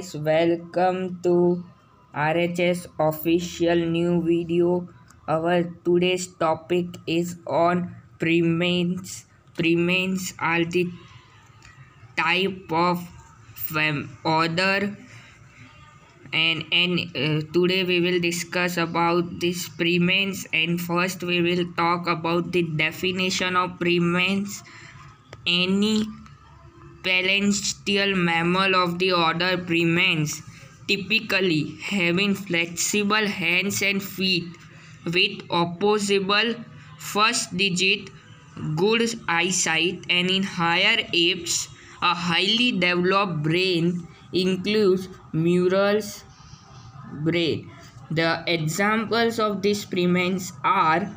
guys, welcome to RHS official new video. Our today's topic is on premains. Premains are the type of order, and today we will discuss about this premains. And first we will talk about the definition of premains. Any palansteal mammal of the order Premains, typically having flexible hands and feet with opposable first digit, good eyesight, and in higher apes, a highly developed brain includes Murray's brain. The examples of these primates are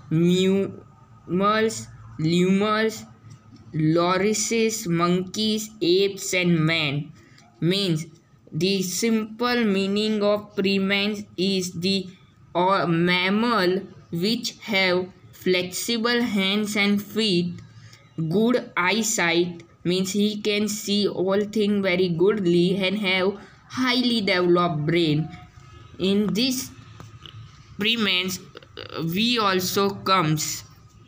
mummels, lemurs, lorises, monkeys, apes, and man. Means the simple meaning of primates is the mammal which have flexible hands and feet, good eyesight, means he can see all things very goodly, and have highly developed brain. In this primates we also comes,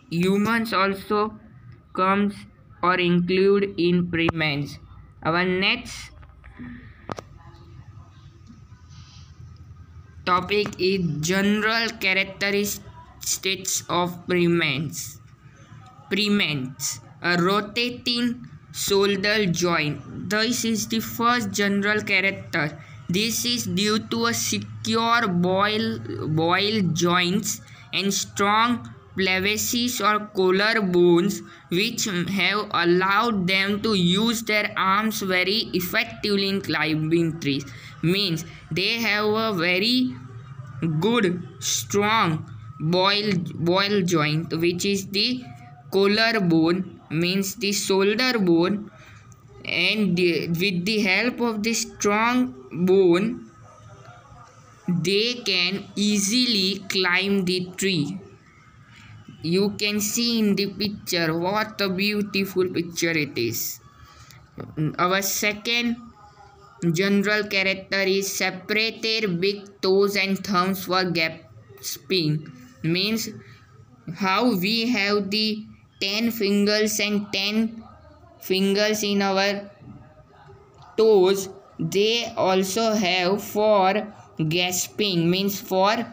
humans also comes or include in primates. Our next topic is general characteristics of primates. Primates, a rotating shoulder joint. This is the first general character. This is due to a secure boil joints and strong pelvises or collarbones, which have allowed them to use their arms very effectively in climbing trees. Means they have a very good strong boil joint, which is the collarbone, means the shoulder bone, and with the help of this strong bone they can easily climb the tree. You can see in the picture what a beautiful picture it is. Our second general character is separated big toes and thumbs for gasping. Means how we have the 10 fingers and 10 fingers in our toes, they also have for gasping, means for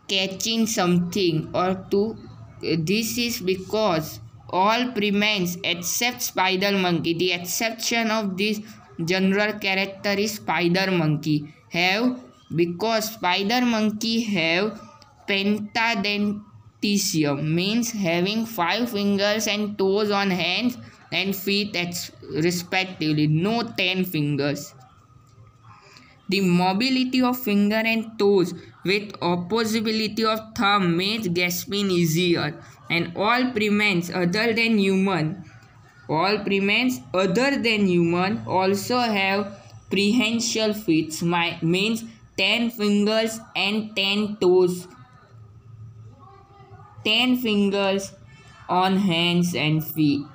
catching something or to. This is because all primates except spider monkey, the exception of this general character is spider monkey, have, because spider monkey have pentadenticium, means having 5 fingers and toes on hands and feet respectively, no 10 fingers. The mobility of finger and toes with opposability of thumb makes gasping easier. And all primates other than human also have prehensile feet, means 10 fingers and 10 toes, 10 fingers on hands and feet.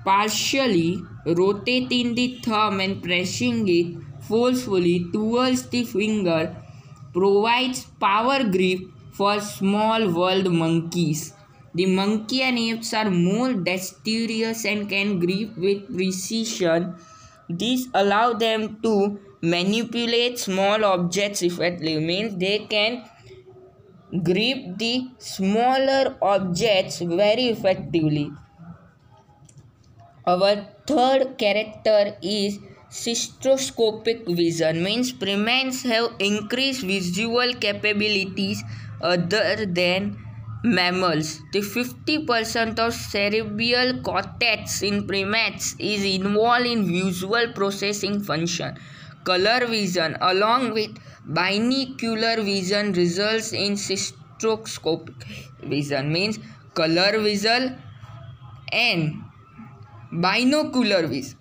Partially rotating the thumb and pressing it forcefully towards the finger provides power grip for small world monkeys. The monkey and apes are more dexterous and can grip with precision. This allows them to manipulate small objects effectively, means they can grip the smaller objects very effectively. Our third character is stereoscopic vision, means primates have increased visual capabilities other than mammals. The 50% of cerebral cortex in primates is involved in visual processing function. Color vision along with binocular vision results in stereoscopic vision, means color vision and binocular vision,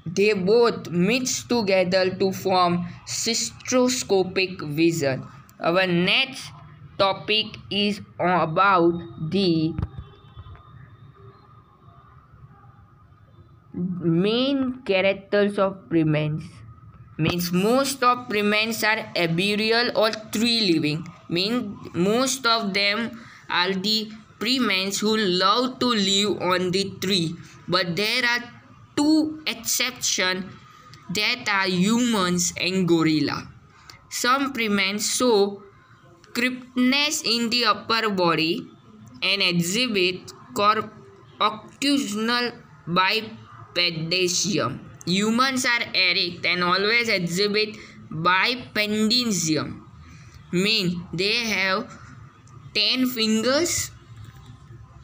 they both mix together to form stereoscopic vision. Our next topic is about the Main characters of primates means most of primates are arboreal or tree living. Most of them are the primates who love to live on the tree. But there are two exceptions, that are humans and gorilla. Some primates show crispness in the upper body and exhibit occasional bipedism. Humans are erect and always exhibit bipedism. They have 10 fingers,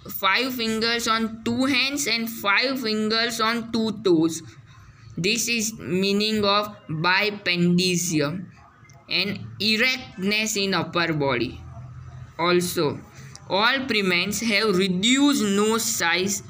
5 fingers on 2 hands and 5 fingers on 2 toes. This is meaning of bipedism and erectness in upper body. Also, all primates have reduced nose size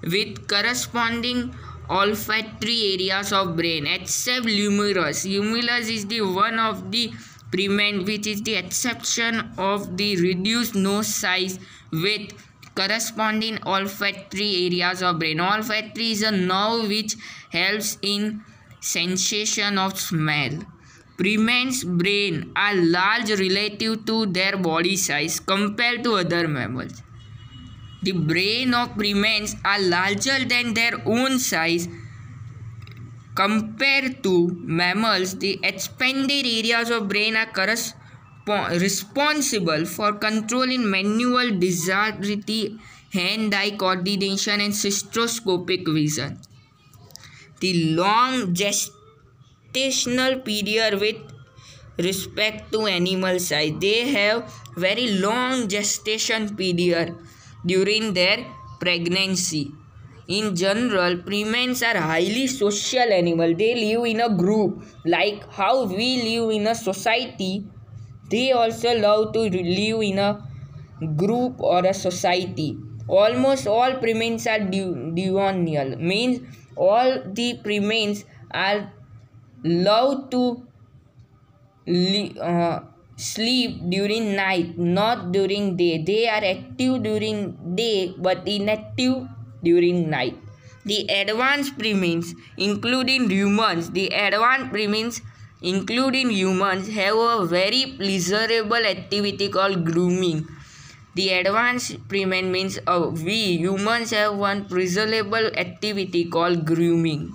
with corresponding olfactory areas of brain except lemurus. Lemurus is the one of the primate which is the exception of the reduced nose size with corresponding olfactory areas of brain. Olfactory is a nerve which helps in sensation of smell. Primates' brain are large relative to their body size compared to other mammals. The brain of primates are larger than their own size compared to mammals. The expanded areas of brain are responsible for controlling manual dexterity, hand-eye coordination, and stereoscopic vision. The long gestational period with respect to animal size. They have very long gestation period during their pregnancy. In general, primates are highly social animal. They live in a group. Like how we live in a society, they also love to live in a group or a society. Almost all primates are diurnal. All the primates are love to sleep during night, not during day. They are active during day but inactive during night. The advanced primates, including humans, have a very pleasurable activity called grooming. The advanced primate means we humans have one pleasurable activity called grooming.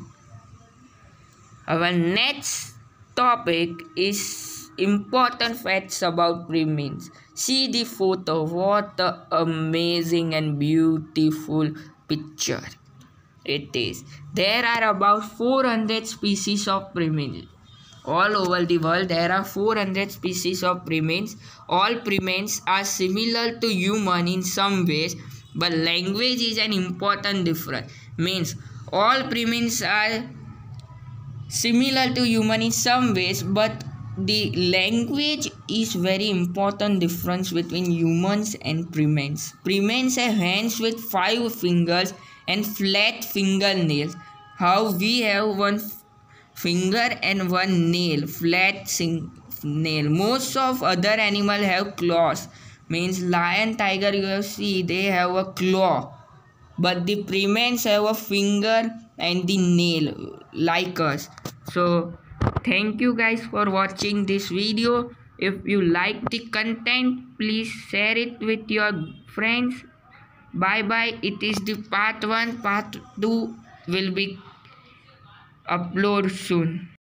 Our next topic is important facts about primates. See the photo. What an amazing and beautiful picture it is. There are about 400 species of primates. All over the world, there are 400 species of primates. All primates are similar to human in some ways, but language is an important difference. All primates are similar to human in some ways, but the language is very important difference between humans and primates. Primates have hands with 5 fingers and flat fingernails. How we have one finger and one nail, flat nail. Most of other animals have claws. Lion, tiger, you see they have a claw, but the primates have a finger and the nail like us. So thank you guys for watching this video. If you like the content, please share it with your friends. Bye bye. It is the part 1. Part 2 will be uploaded soon.